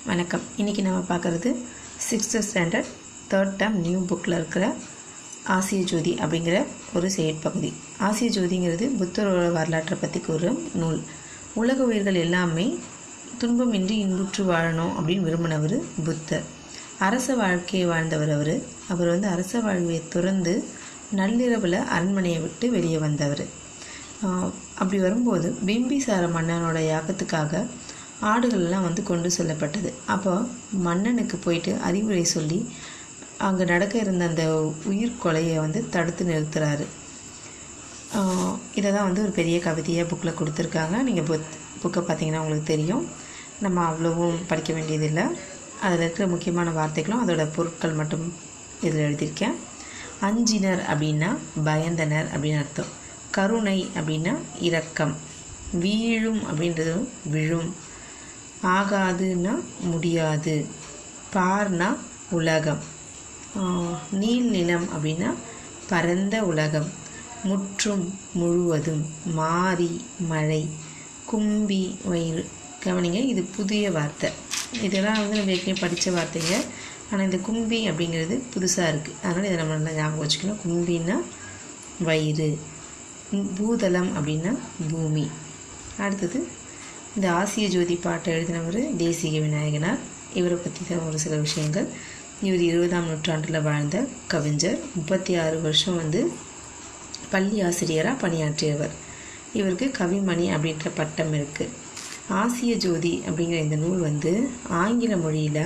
வணக்கம். இன்றைக்கி நம்ம பார்க்குறது 6th standard 3rd term new புக்கில் இருக்கிற ஆசிய ஜோதி அப்படிங்கிற ஒரு செயற்பகுதி. ஆசிய ஜோதிங்கிறது புத்தரோட வரலாற்றை பற்றி கூறும் நூல். உலக உயிர்கள் எல்லாமே துன்பமின்றி இன்புற்று வாழணும் அப்படின்னு விரும்பினவர் புத்தர். அரச வாழ்க்கையை வாழ்ந்தவர். அவர் அரச வாழ்வையை துறந்து நள்ளிரவில் அரண்மனையை விட்டு வெளியே வந்தவர். அப்படி வரும்போது பிம்பிசார மன்னனோட யாகத்துக்காக ஆடுகள்லாம் கொண்டு செல்லப்பட்டது. அப்போ மன்னனுக்கு போயிட்டு அறிவுரை சொல்லி அங்கே நடக்க இருந்த அந்த உயிர் கொலையை தடுத்து நிறுத்துகிறாரு. இதை தான் ஒரு பெரிய கவிதையாக புக்கில் கொடுத்துருக்காங்க. நீங்கள் புக்கை பார்த்தீங்கன்னா உங்களுக்கு தெரியும். நம்ம அவ்வளவும் படிக்க வேண்டியதில்லை. அதில் இருக்கிற முக்கியமான வார்த்தைகளும் அதோட பொருட்கள் மட்டும் இதில் எழுதியிருக்கேன். அஞ்சினர் அப்படின்னா பயந்தனர் அப்படின்னு அர்த்தம். கருணை அப்படின்னா இரக்கம். வீழும் அப்படின்றதும் விழும். ஆகாதுன்னா முடியாது. பார்னா உலகம். நீல் நிலம் அப்படின்னா பரந்த உலகம். முற்றும் முழுவதும். மாறி மழை. கும்பி வயிறு. கவனிங்க, இது புதிய வார்த்தை. இதெல்லாம் நம்ம ஏற்கனவே படித்த வார்த்தைங்க. ஆனால் இந்த கும்பி அப்படிங்கிறது புதுசாக இருக்குது. அதனால் இதை நம்ம நல்லா ஞாபகம் வச்சுக்கணும். கும்பின்னா வயிறு. பூதலம் அப்படின்னா பூமி. அடுத்தது இந்த ஆசிய ஜோதி பாட்டை எழுதினவர் தேசிக விநாயகனார். இவரை பற்றி தான் ஒரு சில விஷயங்கள். இவர் 20ஆம் நூற்றாண்டில் வாழ்ந்த கவிஞர். 36 வருஷம் பள்ளி ஆசிரியராக பணியாற்றியவர். இவருக்கு கவிமணி அப்படின்ற பட்டம் இருக்குது. ஆசிய ஜோதி அப்படிங்கிற இந்த நூல் ஆங்கில மொழியில்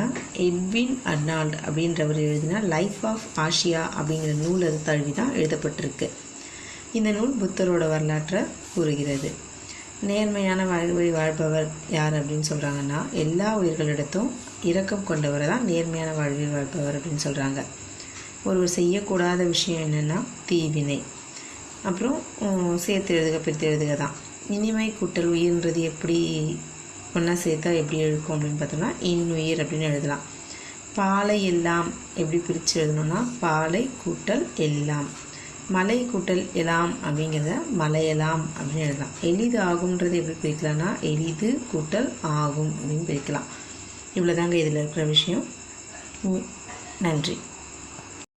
எட்வின் அர்னால்ட் அப்படின்றவர் எழுதின லைஃப் ஆஃப் ஆசியா அப்படிங்கிற நூல் தழுவி தான் எழுதப்பட்டிருக்கு. இந்த நூல் புத்தரோட வரலாற்றை கூறுகிறது. நேர்மையான வாழ்வை வாழ்பவர் யார் அப்படின்னு சொல்கிறாங்கன்னா, எல்லா உயிர்களிடத்தும் இரக்கம் கொண்டவரை தான் நேர்மையான வாழ்வை வாழ்பவர் அப்படின்னு சொல்கிறாங்க. ஒருவர் செய்யக்கூடாத விஷயம் என்னென்னா தீவினை. அப்புறம் சேர்த்து எழுதுக பிரித்து எழுதுக தான். இனிமை கூட்டல் உயிர்ன்றது எப்படி ஒன்றா சேர்த்தா எப்படி எழுக்கும் அப்படின்னு பார்த்தோம்னா இன்னுயிர் அப்படின்னு எழுதலாம். பாலை எல்லாம் எப்படி பிரித்து எழுதணும்னா பாலை கூட்டல் எல்லாம். மலை கூட்டல் எலாம் அப்படிங்கிறத மலையலாம் அப்படின்னு எழுதலாம். எளிது ஆகும்ன்றது எப்படி பிரிக்கலாம்னா எளிது கூட்டல் ஆகும் அப்படின்னு பிரிக்கலாம். இவ்வளோதாங்க இதில் இருக்கிற விஷயம். நன்றி.